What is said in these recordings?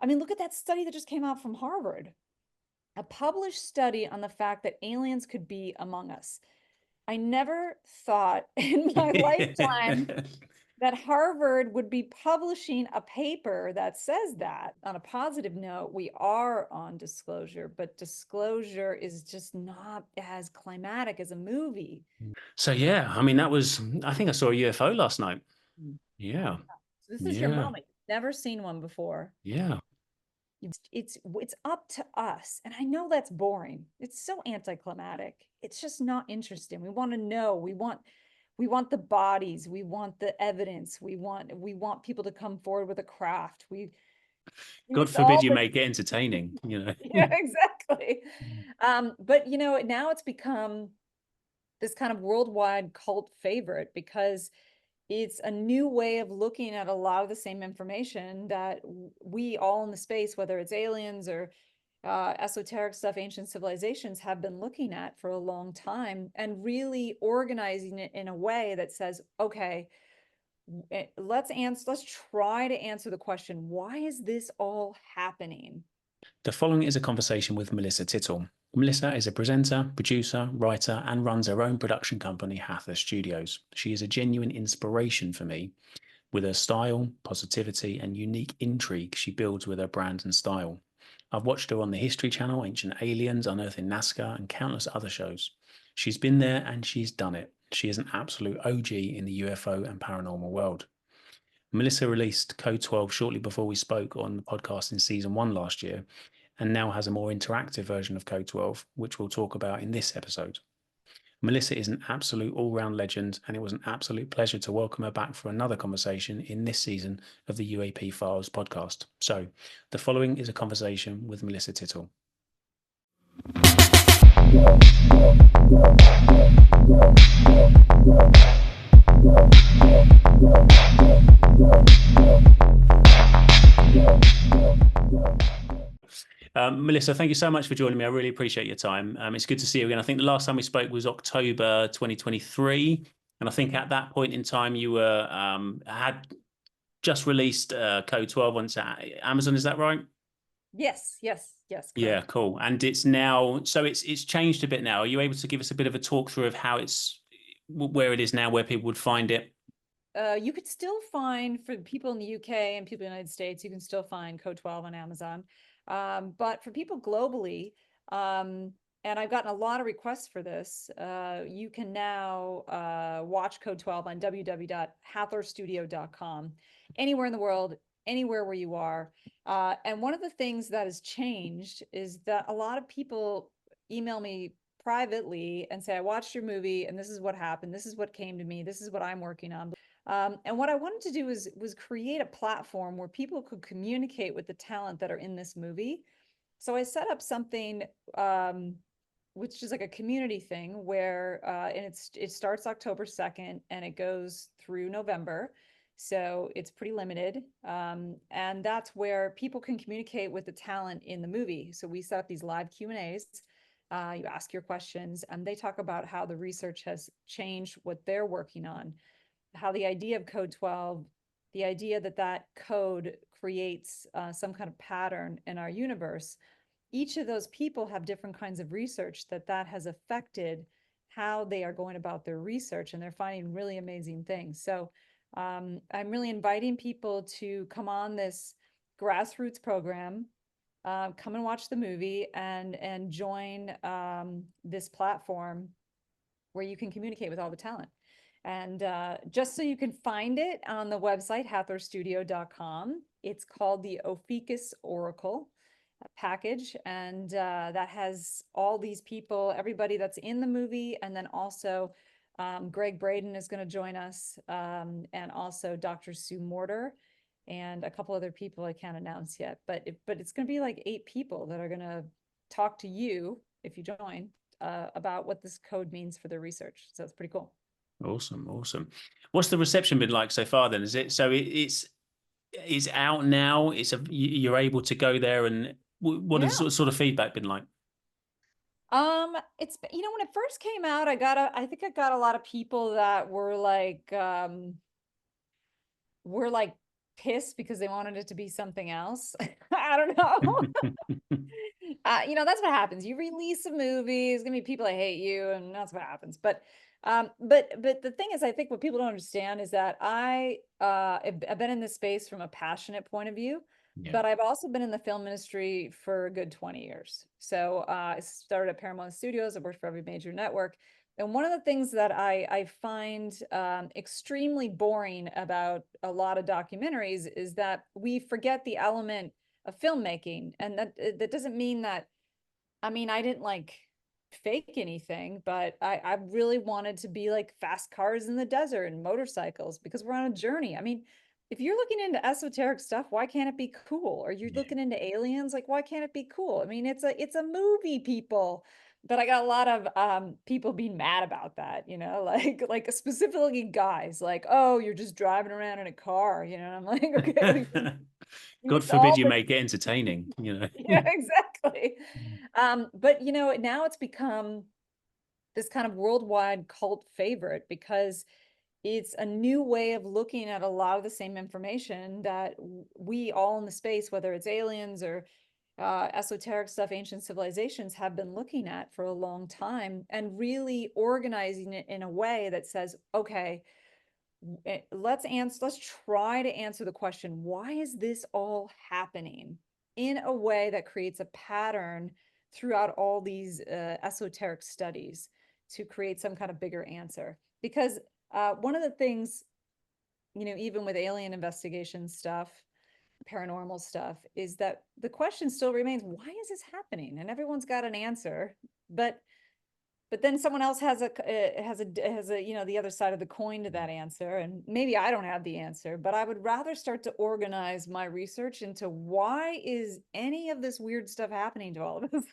I mean, look at that study that just came out from Harvard, a published study on the fact that aliens could be among us. I never thought in my lifetime that Harvard would be publishing a paper that says that. On a positive note, we are on disclosure, but disclosure is just not as climatic as a movie. So yeah, I mean, I think I saw a UFO last night. Yeah. So this is your Yeah. moment. You've never seen one before. Yeah. It's up to us. And I know that's boring. It's so anticlimactic. It's just not interesting. We want to know. We want the bodies, we want the evidence, we want people to come forward with a craft. God It's forbid all you been make it entertaining, you know. yeah, exactly. But now it's become this kind of worldwide cult favorite because it's a new way of looking at a lot of the same information that we all in the space, whether it's aliens or esoteric stuff, ancient civilizations have been looking at for a long time, and really organizing it in a way that says, okay, let's try to answer the question, why is this all happening? The following is a conversation with Melissa Tittl. Melissa is a presenter, producer, writer, and runs her own production company, Hathor Studios. She is a genuine inspiration for me with her style, positivity, and unique intrigue she builds with her brand and style. I've watched her on the History Channel, Ancient Aliens, Unearthing Nazca, and countless other shows. She's been there and she's done it. She is an absolute OG in the UFO and paranormal world. Melissa released Code 12 shortly before we spoke on the podcast in season 1 last year, and now has a more interactive version of Code 12, which we'll talk about in this episode. Melissa is an absolute all round legend, and it was an absolute pleasure to welcome her back for another conversation in this season of the UAP Files podcast. So, the following is a conversation with Melissa Tittl. Melissa, thank you so much for joining me. I really appreciate your time. It's good to see you again. I think the last time we spoke was October 2023. And I think at that point in time, you had just released Code 12 on Amazon. Is that right? Yes, Yeah, correct. cool. And it's now, so it's changed a bit now. Are you able to give us a bit of a talk through of how where it is now, where people would find it? You could still find, for people in the UK and people in the United States, you can still find Code 12 on Amazon. But for people globally, and I've gotten a lot of requests for this, you can now watch Code 12 on www.hathorstudio.com, anywhere in the world, anywhere where you are. And one of the things that has changed is that a lot of people email me privately and say, I watched your movie and this is what happened. This is what came to me. This is what I'm working on. And what I wanted to do was create a platform where people could communicate with the talent that are in this movie. So I set up something, which is like a community thing where, and it starts October 2nd and it goes through November. So it's pretty limited. And that's where people can communicate with the talent in the movie. So we set up these live Q&As. You ask your questions and they talk about how the research has changed what they're working on, how the idea of Code 12, the idea that that code creates some kind of pattern in our universe. Each of those people have different kinds of research that has affected how they are going about their research, and they're finding really amazing things. So I'm really inviting people to come on this grassroots program, come and watch the movie, and join this platform where you can communicate with all the talent. And just so you can find it on the website, hathorstudio.com, it's called the Ophiuchus Oracle package. And that has all these people, everybody that's in the movie. And then also Greg Braden is going to join us, and also Dr. Sue Morter and a couple other people I can't announce yet. But it's going to be like 8 people that are going to talk to you if you join about what this code means for their research. So it's pretty cool. Awesome, awesome. What's the reception been like so far then? Is it so it's out now? You're able to go there, and what has Yeah. sort of feedback been like? It's, when it first came out, I think I got a lot of people that were like pissed because they wanted it to be something else. I don't know. That's what happens. You release a movie, there's gonna be people that hate you, and that's what happens. But the thing is, I think what people don't understand is that I've been in this space from a passionate point of view, Yeah. but I've also been in the film industry for a good 20 years. So I started at Paramount Studios. I worked for every major network. And one of the things that I find extremely boring about a lot of documentaries is that we forget the element of filmmaking. And that doesn't mean that, I mean, I didn't like fake anything, but I really wanted to be like fast cars in the desert and motorcycles because we're on a journey. I mean, if you're looking into esoteric stuff, why can't it be cool? Or you're Yeah. looking into aliens, like why can't it be cool? I mean, it's a movie, people. But I got a lot of people being mad about that, like specifically guys, like, oh, you're just driving around in a car, and I'm like, okay, God it's forbid all you the make it entertaining, yeah, exactly. But now it's become this kind of worldwide cult favorite because it's a new way of looking at a lot of the same information that we all in the space, whether it's aliens or esoteric stuff, ancient civilizations, have been looking at for a long time, and really organizing it in a way that says, okay, let's try to answer the question, why is this all happening, in a way that creates a pattern throughout all these esoteric studies to create some kind of bigger answer. Because one of the things, even with alien investigation stuff, paranormal stuff, is that the question still remains, why is this happening? And everyone's got an answer, but then someone else has a the other side of the coin to that answer, and maybe I don't have the answer, but I would rather start to organize my research into why is any of this weird stuff happening to all of us.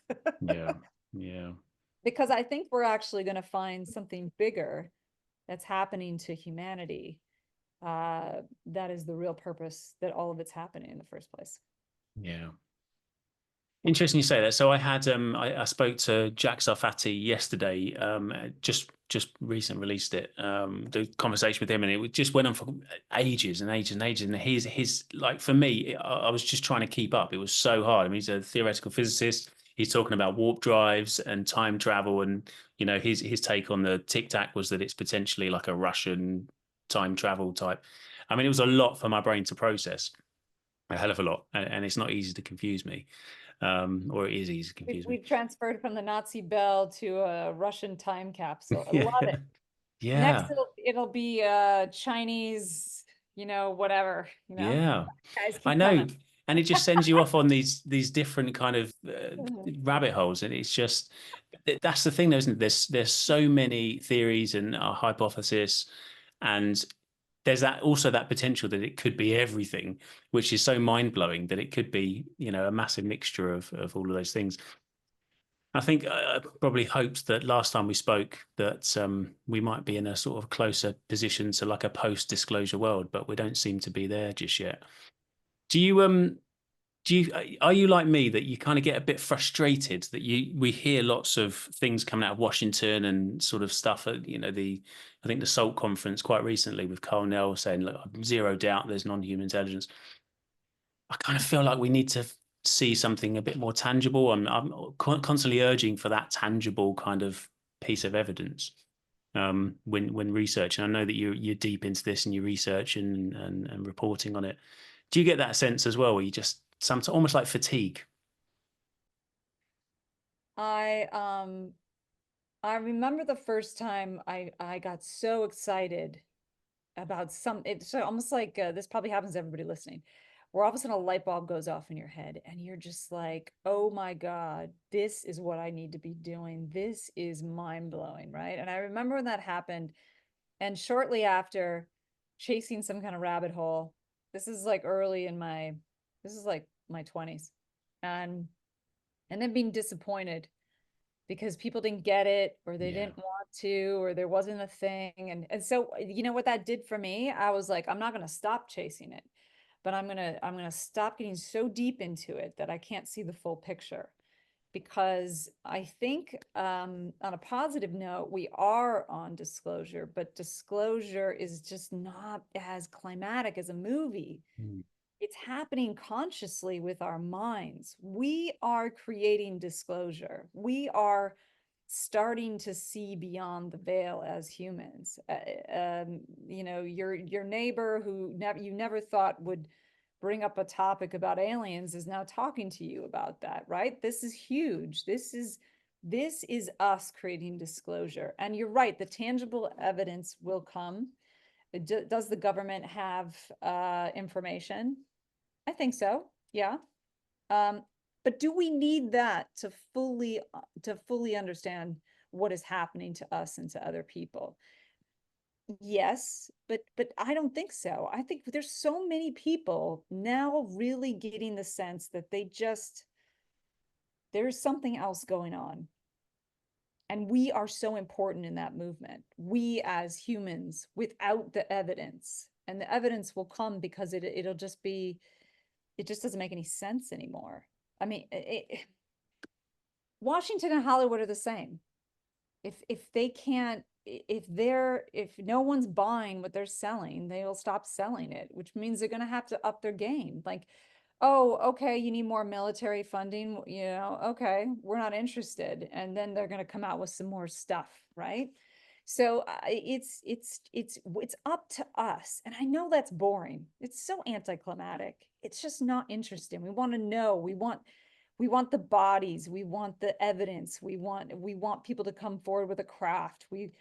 Yeah. Yeah. Because I think we're actually going to find something bigger that's happening to humanity, that is the real purpose that all of it's happening in the first place. Yeah. Interesting you say that. So I spoke to Jack Sarfati yesterday, just recently released it, the conversation with him, and it just went on for ages and ages and ages. And his like, for me, I was just trying to keep up. It was so hard. I mean, he's a theoretical physicist. He's talking about warp drives and time travel, and his take on the Tic Tac was that it's potentially like a Russian time travel type. I mean, it was a lot for my brain to process, a hell of a lot, and it's not easy to confuse me. Or it is easy to confuse me. We transferred from the Nazi bell to a Russian time capsule. I Yeah, love it. Next, yeah, it'll be Chinese, whatever, yeah. guys I keep know, coming. and it just sends you off on these different kind of Mhm. rabbit holes, and it's just that's the thing, though, isn't it? There's so many theories and hypotheses, and there's that potential that it could be everything, which is so mind blowing that it could be a massive mixture of all of those things. I think I probably hoped that last time we spoke that we might be in a sort of closer position to like a post-disclosure world, but we don't seem to be there just yet. Do you are you like me that you kind of get a bit frustrated that we hear lots of things coming out of Washington and sort of stuff at I think the SALT conference quite recently with Carl Nell saying, look, zero doubt there's non-human intelligence. I kind of feel like we need to see something a bit more tangible. I'm constantly urging for that tangible kind of piece of evidence when researching. I know that you're deep into this and you research and reporting on it. Do you get that sense as well, where you just sometimes almost like fatigue? I um I remember the first time I got so excited about it's almost like this probably happens to everybody listening, where all of a sudden a light bulb goes off in your head and you're just like, oh my God, this is what I need to be doing. This is mind blowing, right? And I remember when that happened, and shortly after, chasing some kind of rabbit hole. This is like this is like my 20s. And then being disappointed because people didn't get it, or they Yeah, didn't want to, or there wasn't a thing. And so, what that did for me, I was like, I'm not going to stop chasing it, but I'm going to stop getting so deep into it that I can't see the full picture. because I think on a positive note, we are on disclosure, but disclosure is just not as climatic as a movie. Mm. It's happening consciously with our minds. We are creating disclosure. We are starting to see beyond the veil as humans. You know, your neighbor who you never thought would bring up a topic about aliens is now talking to you about that, right? This is huge. This is us creating disclosure. And you're right, the tangible evidence will come. Does the government have information? I think so. Yeah. But do we need that to fully understand what is happening to us and to other people? Yes, but I don't think so. I think there's so many people now really getting the sense that there's something else going on. And we are so important in that movement. We as humans, without the evidence, and the evidence will come because it'll just be, it just doesn't make any sense anymore. I mean, Washington and Hollywood are the same. If they can't, if no one's buying what they're selling, they will stop selling it, which means they're going to have to up their game. Like, oh, okay, you need more military funding, you know, okay, we're not interested. And then they're going to come out with some more stuff, right? So it's up to us. And I know that's boring. It's so anticlimactic. It's just not interesting. We want to know. We want the bodies, we want the evidence, we want people to come forward with a craft. We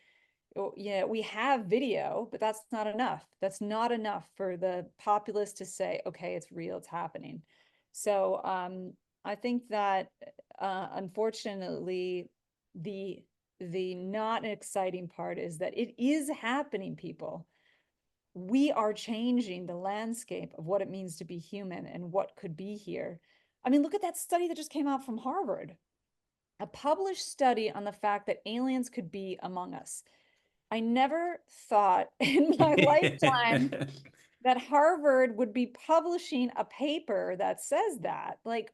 have video, but that's not enough. That's not enough for the populace to say, okay, it's real, it's happening. So I think that unfortunately the not exciting part is that it is happening, people. We are changing the landscape of what it means to be human and what could be here. I mean, look at that study that just came out from Harvard, a published study on the fact that aliens could be among us. I never thought in my lifetime that Harvard would be publishing a paper that says that. Like,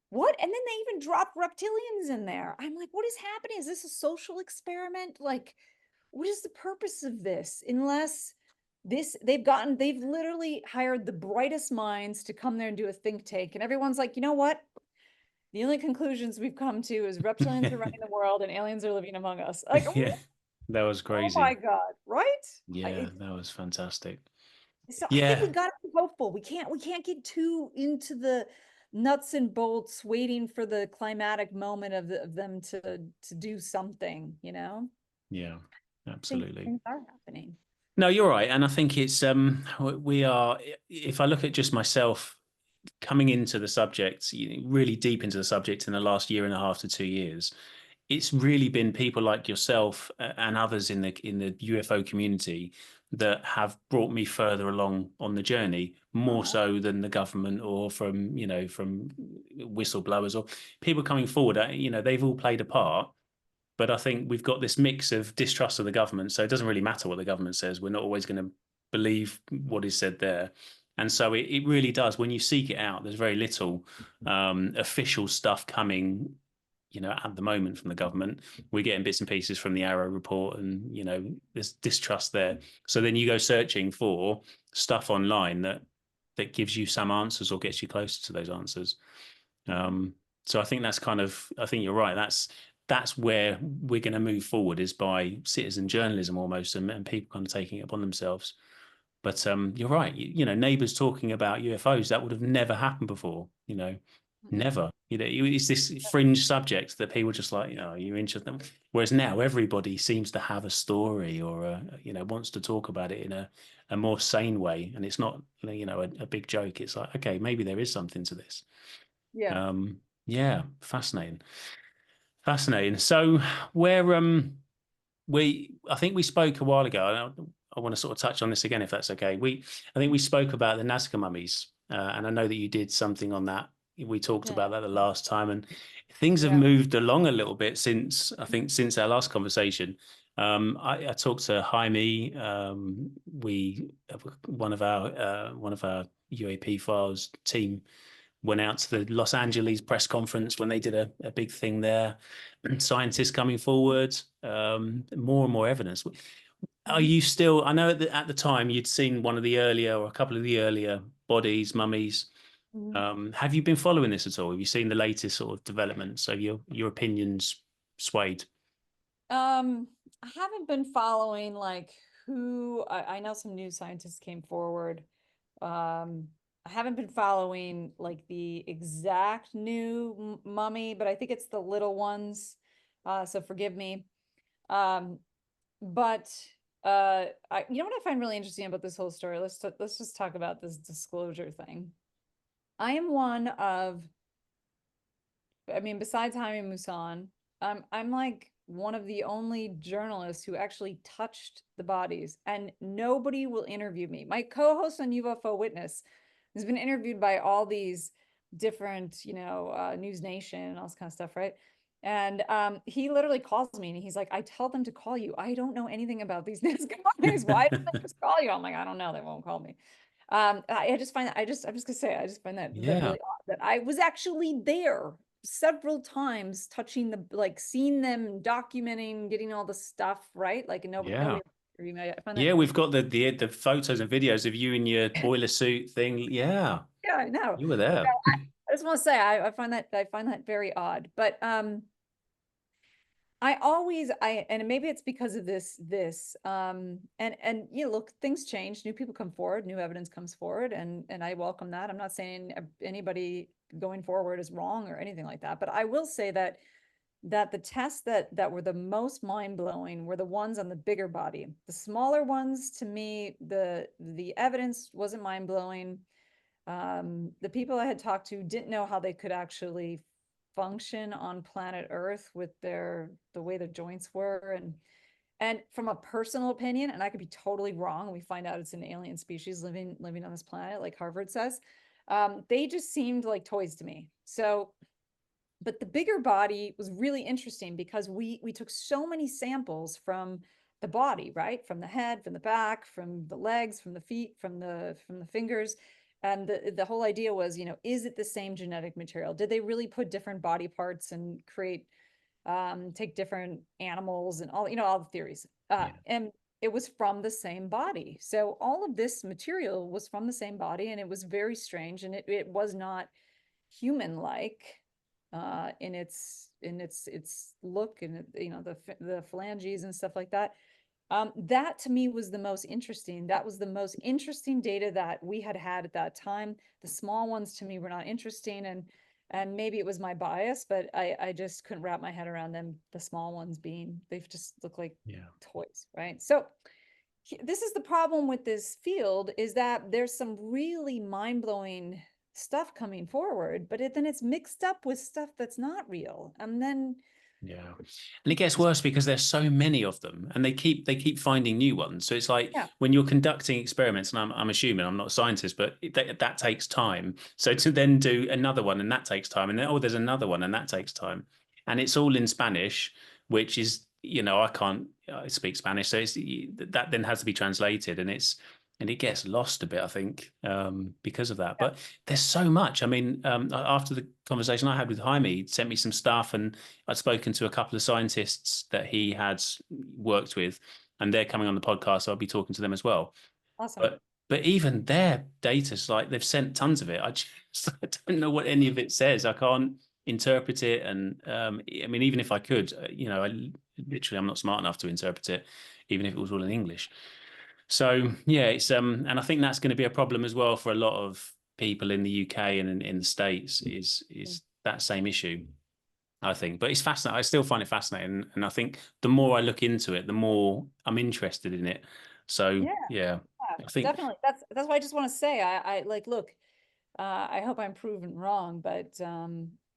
what? And then they even drop reptilians in there. I'm like, what is happening? Is this a social experiment? Like, what is the purpose of this? Unless they've literally hired the brightest minds to come there and do a think tank. And everyone's like, you know what? The only conclusions we've come to is reptilians are running the world and aliens are living among us. Like, Yeah, that was oh my crazy. God, right? Yeah, that was fantastic. So I think Yeah, we got to be hopeful. We can't get too into the nuts and bolts waiting for the climatic moment of them to do something, you know? yeah, I think absolutely. things are happening. No, you're right. And I think it's we are, if I look at just myself coming into the subject, really deep into the subject in the last year and a half to 2 years, it's really been people like yourself and others in the UFO community that have brought me further along on the journey, more Oh, so than the government or from whistleblowers or people coming forward. They've all played a part. But I think we've got this mix of distrust of the government. So it doesn't really matter what the government says. We're not always going to believe what is said there. And so it really does. When you seek it out, there's very little official stuff coming, at the moment from the government. We're getting bits and pieces from the Arrow report and, there's distrust there. So then you go searching for stuff online that gives you some answers or gets you closer to those answers. So I think I think you're right. That's where we're going to move forward, is by citizen journalism almost, and people kind of taking it upon themselves. But you're right. Neighbors talking about UFOs, that would have never happened before. mm-mm. Never. It's this fringe subject that people just like, you're interested. Whereas now everybody seems to have a story or wants to talk about it in a more sane way, and it's not a big joke. It's like, okay, maybe there is something to this. Yeah. Yeah, fascinating. So where I think we spoke a while ago. I want to sort of touch on this again, if that's okay. I think we spoke about the Nazca Mummies, and I know that you did something on that. We talked Yeah. about that the last time, and things have Yeah. moved along a little bit since our last conversation. I talked to Jaime. We one of our UAP Files team went out to the Los Angeles press conference when they did a big thing there. Scientists coming forward, more and more evidence. Are you still, I know at the time you'd seen one of the earlier, or a couple of the earlier bodies, mummies. Have you been following this at all? Have you seen the latest sort of developments? Have your opinions swayed? I haven't been following like who I know some new scientists came forward. I haven't been following like the exact new mummy, but I think it's the little ones. So forgive me. Um, but you know what I find really interesting about this whole story? Let's just talk about this disclosure thing. I am one of, I mean, besides Jaime Maussan, I'm like one of the only journalists who actually touched the bodies, and nobody will interview me. My co-host on UFO Witness has been interviewed by all these different, News Nation and all this kind of stuff, right? And he literally calls me and he's like, I tell them to call you. I don't know anything about these Nazca Mummies. Why don't they just call you? I'm like, I don't know. They won't call me. I just find that I'm just gonna say I just find that Yeah. really odd that I was actually there several times touching the like seeing them documenting getting all the stuff right like nobody Yeah. I find that Yeah, we've got the photos and videos of you in your boiler suit thing. Yeah, yeah I know you were there. I just want to say I find that very odd but and maybe it's because of this, and look, things change, new people come forward, new evidence comes forward, and I welcome that. I'm not saying anybody going forward is wrong or anything like that, but I will say that the tests that were the most mind-blowing were the ones on the bigger body. The smaller ones, to me, the evidence wasn't mind-blowing. The people I had talked to didn't know how they could actually function on planet Earth with the way their joints were, and from a personal opinion, and I could be totally wrong, we find out it's an alien species living on this planet, like Harvard says. They just seemed like toys to me. So, but the bigger body was really interesting because we took so many samples from the body, right? From the head, from the back, from the legs, from the feet, from the fingers. And the whole idea was, is it the same genetic material? Did they really put different body parts and create take different animals and all the theories. And it was from the same body. So all of this material was from the same body, and it was very strange, and it was not human-like in its look, and the phalanges and stuff like that. That to me was the most interesting. That was the most interesting data that we had at that time. The small ones to me were not interesting, and maybe it was my bias, but I just couldn't wrap my head around them. The small ones they just look like toys, right? So this is the problem with this field, is that there's some really mind-blowing stuff coming forward, but then it's mixed up with stuff that's not real, and then Yeah, and it gets worse because there's so many of them, and they keep finding new ones. So it's like when you're conducting experiments, and I'm assuming, I'm not a scientist, but that takes time. So to then do another one, and that takes time, and then there's another one, and that takes time, and it's all in Spanish, which is I can't speak Spanish, so that then has to be translated, and it gets lost a bit, I think, because of that. But there's so much. I mean, after the conversation I had with Jaime, he sent me some stuff, and I'd spoken to a couple of scientists that he had worked with, and they're coming on the podcast, so I'll be talking to them as well. awesome. But even their data's like, they've sent tons of it. I don't know what any of it says. I can't interpret it, and I mean, even if I could, I'm not smart enough to interpret it, even if it was all in English. So yeah, it's and I think that's going to be a problem as well for a lot of people in the UK and in the States is that same issue, I think. But it's fascinating. I still find it fascinating, and I think the more I look into it, the more I'm interested in it. So yeah, I think definitely. That's why I just want to say I like look. I hope I'm proven wrong, but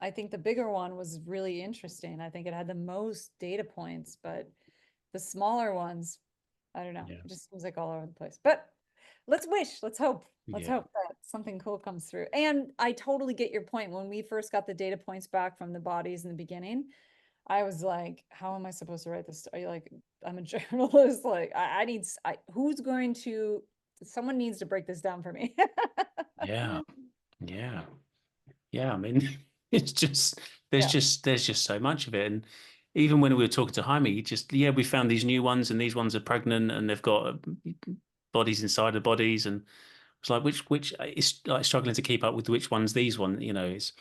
I think the bigger one was really interesting. I think it had the most data points, but the smaller ones, I don't know. It just seems like all over the place. But let's hope. Let's hope that something cool comes through. And I totally get your point. When we first got the data points back from the bodies in the beginning, I was like, how am I supposed to write this? Are you like, I'm a journalist. Like someone needs to break this down for me. yeah. Yeah, I mean, it's just Yeah. there's just so much of it. And even when we were talking to Jaime, we found these new ones, and these ones are pregnant, and they've got bodies inside of bodies, and it's like which it's like struggling to keep up with which one's these one. You know, it's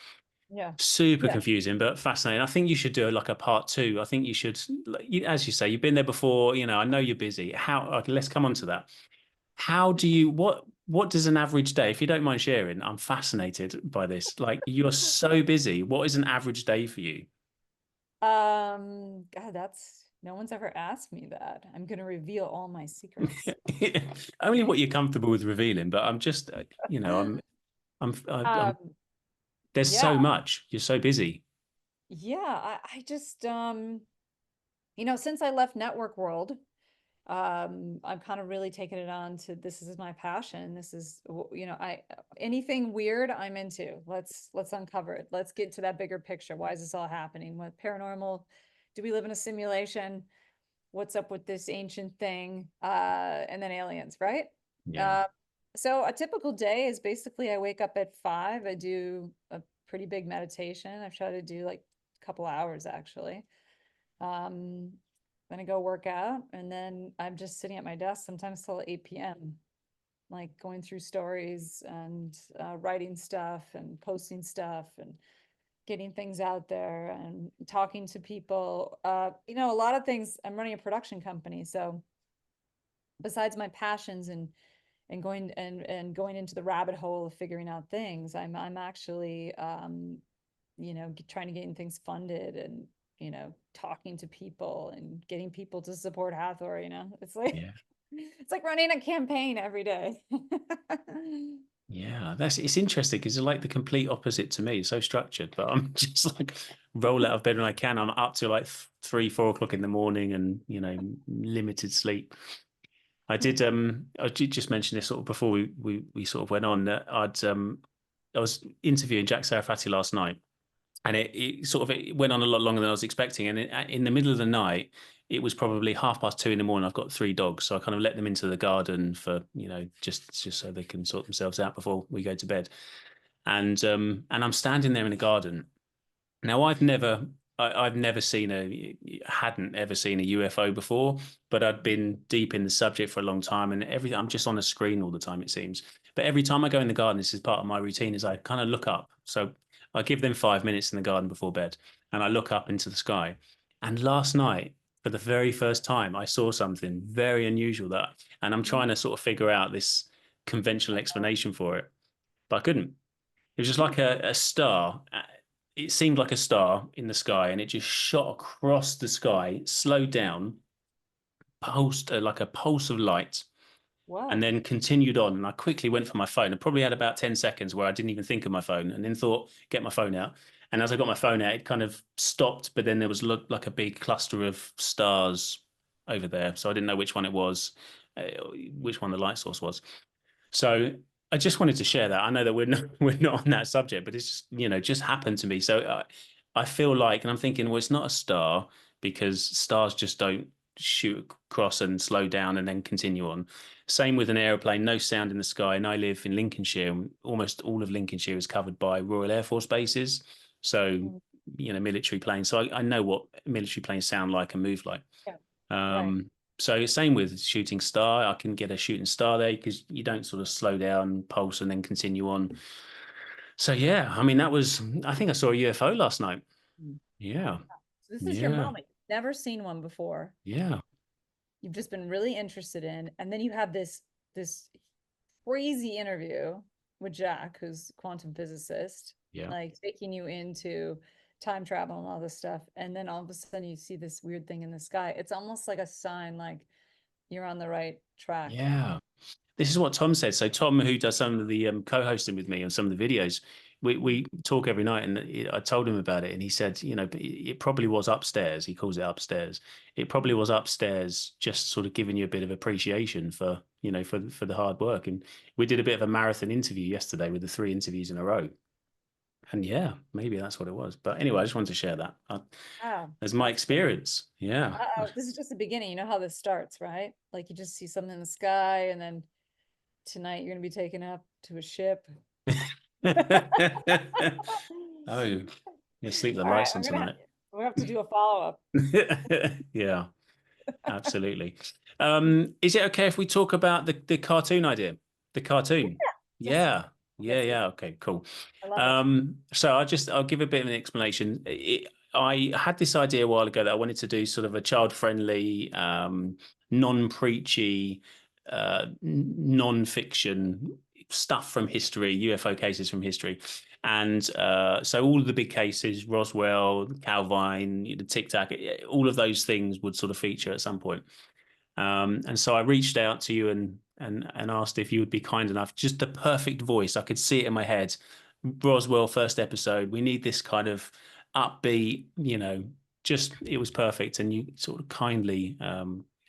Yeah. super Yeah. confusing, but fascinating. I think you should do like a part two. I think you should, like, as you say, you've been there before. You know, I know you're busy. How? Okay, let's come on to that. How do you what does an average day, if you don't mind sharing? I'm fascinated by this. Like, you're so busy. What is an average day for you? God, that's no one's ever asked me that. I'm gonna reveal all my secrets. Only what you're comfortable with revealing, but I'm just, I'm Um, there's yeah, so much. You're so busy. yeah. I just since I left network world, I'm kind of really taking it on to this is my passion. This is I anything weird I'm into. Let's uncover it. Let's get to that bigger picture. Why is this all happening? What paranormal? Do we live in a simulation? What's up with this ancient thing? And then aliens, right? Yeah. Uh, so a typical day is basically I wake up at 5. I do a pretty big meditation. I've tried to do like a couple hours actually. Um, then I go work out, and then I'm just sitting at my desk sometimes till 8 p.m., like going through stories and writing stuff and posting stuff and getting things out there and talking to people. A lot of things. I'm running a production company, so besides my passions and going into the rabbit hole of figuring out things, I'm actually trying to get things funded and talking to people and getting people to support Hathor. It's like Yeah. it's like running a campaign every day. Yeah, it's interesting because it's like the complete opposite to me. It's so structured, but I'm just like roll out of bed when I can. I'm up to like 3, 4 o'clock in the morning, and limited sleep. I did just mention this sort of before we sort of went on, that I was interviewing Jack Sarafati last night, and it went on a lot longer than I was expecting. And in the middle of the night, it was probably 2:30 in the morning. I've got 3 dogs, so I kind of let them into the garden for just so they can sort themselves out before we go to bed. And I'm standing there in the garden. Now, I've never hadn't ever seen a UFO before, but I'd been deep in the subject for a long time, and everything, I'm just on a screen all the time, it seems. But every time I go in the garden, this is part of my routine, is I kind of look up. So I give them 5 minutes in the garden before bed, and I look up into the sky. And last night, for the very first time, I saw something very unusual, and I'm trying to sort of figure out this conventional explanation for it, but I couldn't. It was just like a star. It seemed like a star in the sky, and it just shot across the sky, slowed down, pulsed like a pulse of light, and Whoa. then continued on. And I quickly went for my phone. I probably had about 10 seconds where I didn't even think of my phone, and then thought, get my phone out. And as I got my phone out, it kind of stopped, but then there was looked like a big cluster of stars over there. So I didn't know which one it was, uh, which one the light source was. So I just wanted to share that. I know that we're not we're not on that subject, but it's just happened to me. So I feel like, and I'm thinking, well, it's not a star because stars just don't shoot across and slow down and then continue on. Same with an aeroplane, no sound in the sky. And I live in Lincolnshire, and almost all of Lincolnshire is covered by Royal Air Force bases. So, Mm, military planes. So I know what military planes sound like and move like. yeah, right. Um, so same with shooting star. I can get a shooting star there because you don't sort of slow down, pulse, and then continue on. So yeah, I mean I think I saw a UFO last night. Yeah, So this is your yeah, moment. Never seen one before. yeah, You've just been really interested in, and then you have this crazy interview with Jack, who's a quantum physicist, yeah. like taking you into time travel and all this stuff. And then all of a sudden you see this weird thing in the sky. It's almost like a sign, like you're on the right track. Yeah. This is what Tom said. So Tom, who does some of the co-hosting with me on some of the videos, Mm, we talk every night, and I told him about it, and he said, it probably was upstairs. He calls it upstairs. It probably mm, was upstairs, just sort of giving you a bit of appreciation for for the hard work. And we did a bit of a marathon interview yesterday with the 3 interviews in a row. And yeah, maybe that's what it was. But anyway, I just wanted to share that wow, as my that's cool. experience. Yeah. Uh-oh, this is just the beginning. You know how this starts, right? Like you just see something in the sky, and then tonight you're gonna be taken up to a ship. Oh, you sleep the All right, lights on tonight. we have to do a follow-up. Yeah, absolutely. Is it okay if we talk about the cartoon idea? The cartoon? Yes, Yeah. Yeah, yes, yes. yeah. Okay, cool. I love it. So I'll give a bit of an explanation. I had this idea a while ago that I wanted to do sort of a child-friendly, non-preachy, non-fiction stuff from history, UFO cases from history. And so all of the big cases, Roswell, Calvine, the Tic Tac, all of those things would sort of feature at some point. And so I reached out to you and asked if you would be kind enough, just the perfect voice. I could see it in my head. Roswell, first episode. We need this kind of upbeat, just it was perfect. And you sort of kindly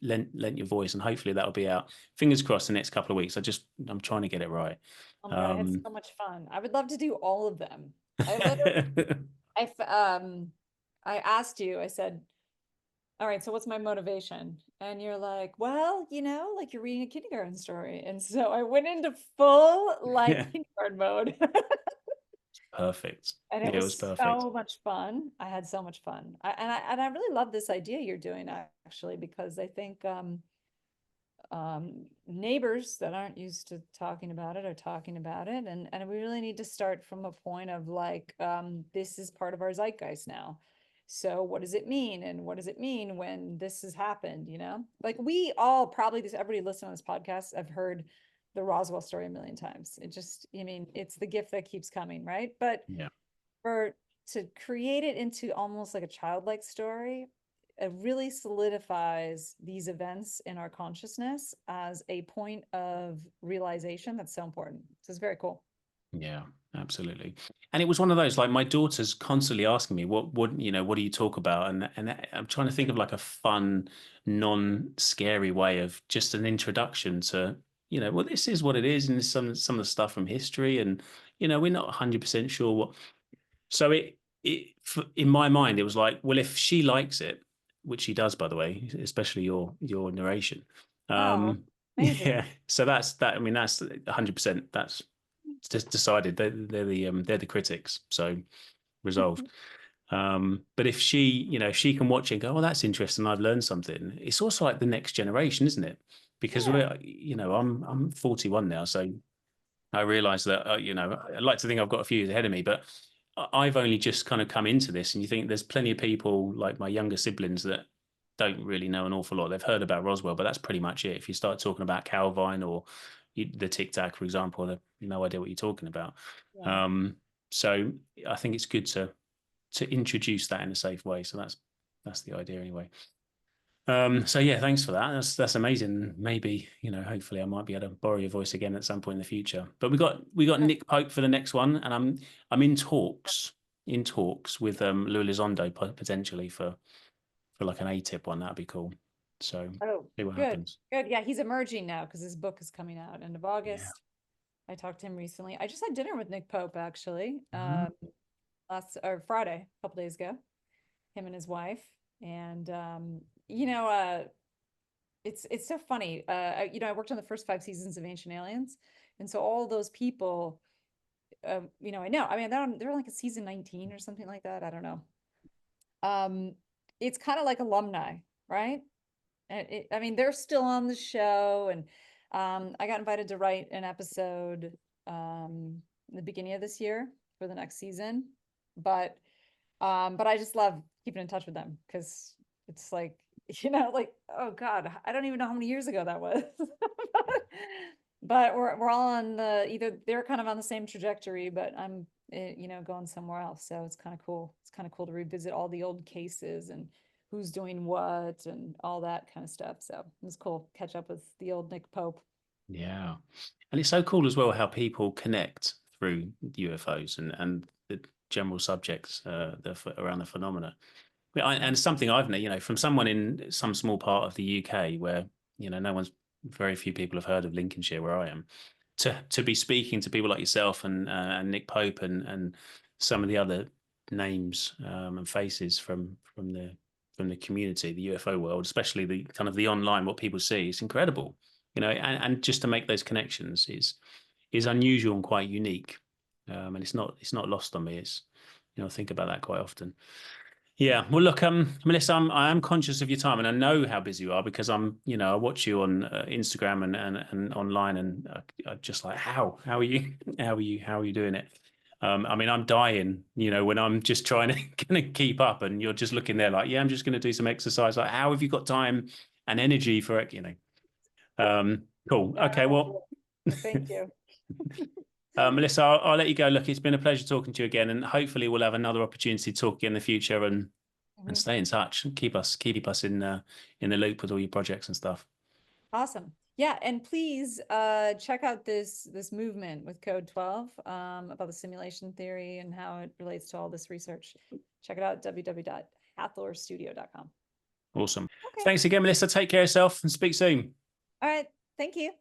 lent your voice, and hopefully that'll be out. Fingers crossed the next couple of weeks. I'm trying to get it right. Oh my God, I had so much fun. I would love to do all of them. I literally, I asked you, I said, all right, so what's my motivation? And you're like, well, like you're reading a kindergarten story. And so I went into full like Yeah, kindergarten mode. perfect. And it Yeah, it was was perfect. so much fun. I had so much fun. And I really love this idea you're doing actually, because I think neighbors that aren't used to talking about it are talking about it. And we really need to start from a point of like, this is part of our zeitgeist now. So what does it mean? And what does it mean when this has happened? Like we all probably just everybody listening on this podcast have heard the Roswell story a million times. It's the gift that keeps coming, right? But Yeah. for to create it into almost like a childlike story, it really solidifies these events in our consciousness as a point of realization that's so important. So it's very cool. Yeah, absolutely. And it was one of those, like my daughter's constantly asking me, what do you talk about? And I'm trying to think of like a fun, non-scary way of just an introduction to, well, this is what it is, and some of the stuff from history, and we're not 100% sure what. So in my mind, it was like, well, if she likes it, which she does, by the way, especially your narration. Oh, amazing. Yeah. So that's that. I mean, that's 100%. That's just decided. They're the critics. So resolved. But if if she can watch it and go, oh, that's interesting, I've learned something. It's also like the next generation, isn't it? Because Yeah. I'm 41 now, so I realize that, I like to think I've got a few years ahead of me, but I've only just kind of come into this. And you think there's plenty of people like my younger siblings that don't really know an awful lot. They've heard about Roswell, but that's pretty much it. If you start talking about Calvine or the Tic Tac, for example, they've no idea what you're talking about. Yeah. So I think it's good to introduce that in a safe way. So that's the idea anyway. So yeah, thanks for that. That's amazing. Maybe, hopefully I might be able to borrow your voice again at some point in the future. But we got Yeah. Nick Pope for the next one, and I'm in talks with Lou Elizondo potentially for like an A-tip one. That'd be cool. So Oh, see what good. happens. Good. Yeah, he's emerging now because his book is coming out end of Yeah. August. I talked to him recently. I just had dinner with Nick Pope actually, Mhm. last or Friday, a couple days ago. Him and his wife. And it's so funny. I worked on the first 5 seasons of Ancient Aliens, and so all those people, I know. I mean, they're like a season 19 or something like that. I don't know. Um, it's kind of like alumni, right? And I mean, they're still on the show, and I got invited to write an episode in the beginning of this year for the next season, but I just love keeping in touch with them because it's like, like, oh God, I don't even know how many years ago that was. But we're all on either they're kind of on the same trajectory, but I'm going somewhere else. So it's kind of cool. It's kind of cool to revisit all the old cases and who's doing what and all that kind of stuff. So it was cool. Catch up with the old Nick Pope. Yeah. And it's so cool as well how people connect through UFOs and the general subjects around the phenomena. And something I've known, from someone in some small part of the UK where, very few people have heard of Lincolnshire where I am, to be speaking to people like yourself and Nick Pope and some of the other names and faces from the community, the UFO world, especially the kind of the online, what people see, it's incredible, and just to make those connections is unusual and quite unique. And it's not lost on me. It's, I think about that quite often. Yeah. Well, look, Melissa, I am conscious of your time, and I know how busy you are because I watch you on Instagram and online, and I'm just like, how are you? How are you doing it? I mean, I'm dying, when I'm just trying to kind of keep up, and you're just looking there like, yeah, I'm just going to do some exercise. Like, how have you got time and energy for it? Cool. Okay. Well, thank you. Melissa, I'll let you go. Look, it's been a pleasure talking to you again, and hopefully we'll have another opportunity to talk in the future and stay in touch and keep us in the loop with all your projects and stuff. Awesome. Yeah, and please check out this movement with Code 12 about the simulation theory and how it relates to all this research. Check it out, www.hathorstudio.com. Awesome. Okay. Thanks again, Melissa. Take care of yourself and speak soon. All right. Thank you.